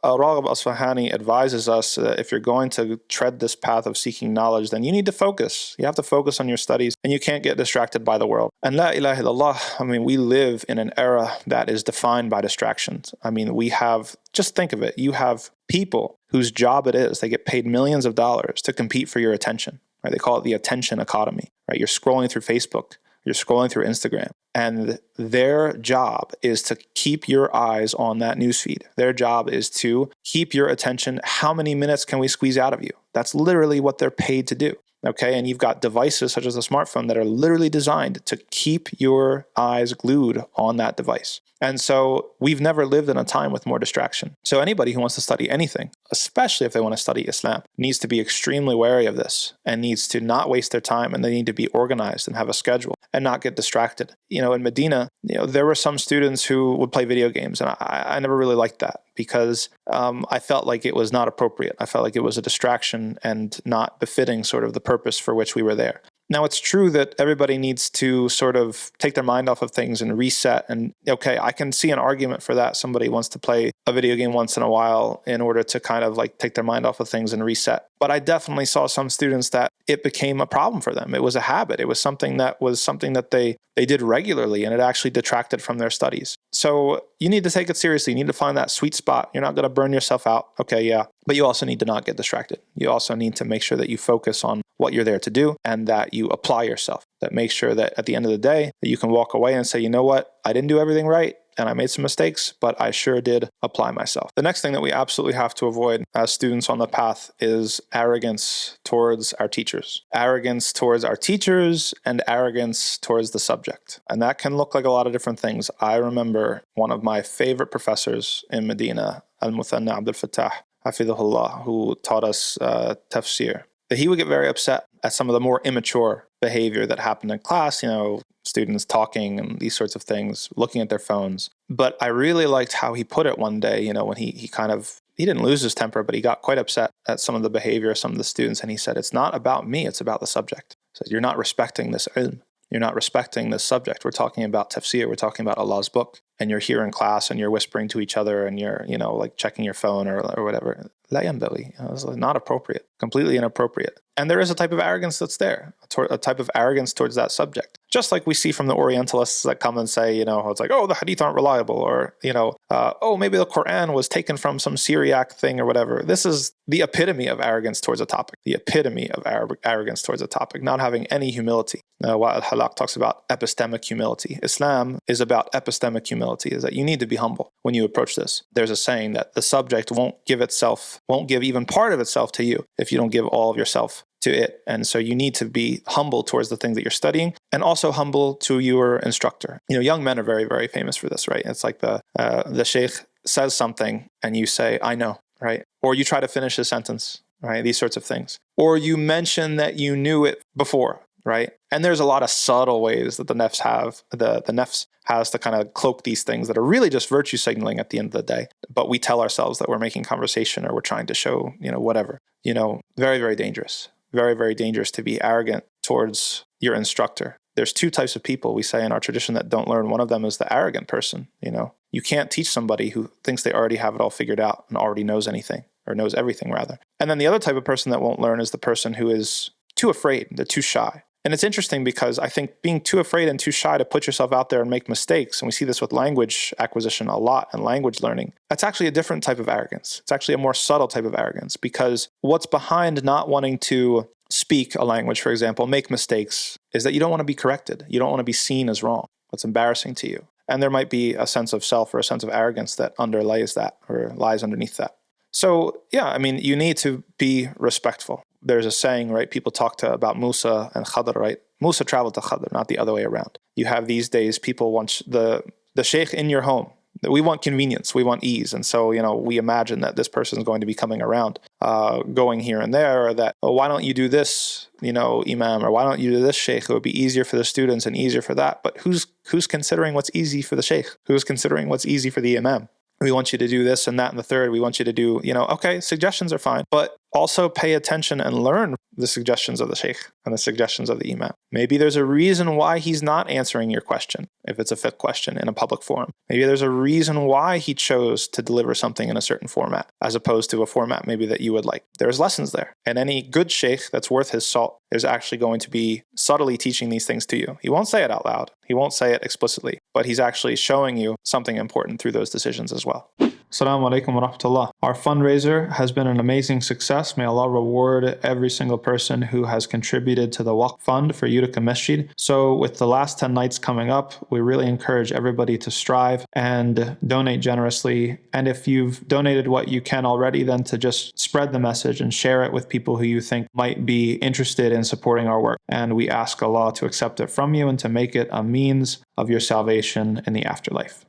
al-Raghib al-Isfahani advises us that if you're going to tread this path of seeking knowledge, then you need to focus. You have to focus on your studies, and you can't get distracted by the world. And la ilaha illallah, I mean, we live in an era that is defined by distractions. I mean, we have, just think of it, you have people whose job it is, they get paid millions of dollars to compete for your attention, right? They call it the attention economy, right? You're scrolling through Facebook, you're scrolling through Instagram, and their job is to keep your eyes on that newsfeed. Their job is to keep your attention. How many minutes can we squeeze out of you? That's literally what they're paid to do. Okay, and you've got devices such as a smartphone that are literally designed to keep your eyes glued on that device. And so we've never lived in a time with more distraction. So anybody who wants to study anything, especially if they want to study Islam, needs to be extremely wary of this and needs to not waste their time, and they need to be organized and have a schedule and not get distracted. You know, in Medina, there were some students who would play video games, and I never really liked that because I felt like it was not appropriate. I felt like it was a distraction and not befitting sort of the purpose for which we were there. Now, it's true that everybody needs to sort of take their mind off of things and reset. And okay, I can see an argument for that. Somebody wants to play a video game once in a while in order to kind of like take their mind off of things and reset. But I definitely saw some students that it became a problem for them. It was a habit. It was something that they did regularly, and it actually detracted from their studies. So you need to take it seriously. You need to find that sweet spot. You're not going to burn yourself out. Okay, yeah. But you also need to not get distracted. You also need to make sure that you focus on what you're there to do and that you apply yourself. That make sure that at the end of the day, that you can walk away and say, you know what, I didn't do everything right and I made some mistakes, but I sure did apply myself. The next thing that we absolutely have to avoid as students on the path is arrogance towards our teachers. Arrogance towards our teachers and arrogance towards the subject. And that can look like a lot of different things. I remember one of my favorite professors in Medina, al-Muthanna Abdul Fattah, Hafidhullah, who taught us tafsir. He would get very upset at some of the more immature behavior that happened in class, students talking and these sorts of things, looking at their phones. But I really liked how he put it one day, when he didn't lose his temper, but he got quite upset at some of the behavior of some of the students. And he said, it's not about me, it's about the subject. He said, you're not respecting this ilm. You're not respecting this subject. We're talking about tafsir, we're talking about Allah's book. And you're here in class and you're whispering to each other and you're, like checking your phone or whatever. La yanbaghi. It's not appropriate, completely inappropriate. And there is a type of arrogance that's there, a type of arrogance towards that subject. Just like we see from the Orientalists that come and say, it's like, oh, the hadith aren't reliable, or, oh, maybe the Quran was taken from some Syriac thing or whatever. This is the epitome of arrogance towards a topic, the epitome of arrogance towards a topic, not having any humility. While al-Halaq talks about epistemic humility, Islam is about epistemic humility, is that you need to be humble when you approach this. There's a saying that the subject won't give even part of itself to you if you don't give all of yourself to it. And so you need to be humble towards the thing that you're studying, and also humble to your instructor. Young men are very, very famous for this, right? It's like the sheikh says something and you say, I know, right? Or you try to finish his sentence, right? These sorts of things. Or you mention that you knew it before, right? And there's a lot of subtle ways that the nafs has to kind of cloak these things that are really just virtue signaling at the end of the day. But we tell ourselves that we're making conversation or we're trying to show, whatever. Very, very dangerous. Very, very dangerous to be arrogant towards your instructor. There's two types of people we say in our tradition that don't learn. One of them is the arrogant person. You can't teach somebody who thinks they already have it all figured out and already knows anything, or knows everything rather. And then the other type of person that won't learn is the person who is too afraid. They're too shy. And it's interesting because I think being too afraid and too shy to put yourself out there and make mistakes, and we see this with language acquisition a lot and language learning, that's actually a different type of arrogance. It's actually a more subtle type of arrogance, because what's behind not wanting to speak a language, for example, make mistakes, is that you don't want to be corrected. You don't want to be seen as wrong. It's embarrassing to you. And there might be a sense of self or a sense of arrogance that underlies that or lies underneath that. So yeah, you need to be respectful. There's a saying, right? People talk about Musa and Khadr, right? Musa traveled to Khadr, not the other way around. You have these days, people want the sheikh in your home. We want convenience, we want ease. And so, we imagine that this person is going to be coming around, going here and there, or that, oh, why don't you do this, imam, or why don't you do this sheikh? It would be easier for the students and easier for that. But who's considering what's easy for the sheikh? Who's considering what's easy for the imam? We want you to do this and that and the third. We want you to do, okay, suggestions are fine. But Also pay attention and learn the suggestions of the sheikh and the suggestions of the imam. Maybe there's a reason why he's not answering your question, if it's a fiqh question in a public forum. Maybe there's a reason why he chose to deliver something in a certain format, as opposed to a format maybe that you would like. There's lessons there. And any good sheikh that's worth his salt is actually going to be subtly teaching these things to you. He won't say it out loud. He won't say it explicitly, but he's actually showing you something important through those decisions as well. Assalamu alaikum wa rahmatullah. Our fundraiser has been an amazing success. May Allah reward every single person who has contributed to the Waqf Fund for Uticamasjid. So with the last 10 nights coming up, we really encourage everybody to strive and donate generously. And if you've donated what you can already, then to just spread the message and share it with people who you think might be interested in supporting our work. And we ask Allah to accept it from you and to make it a means of your salvation in the afterlife.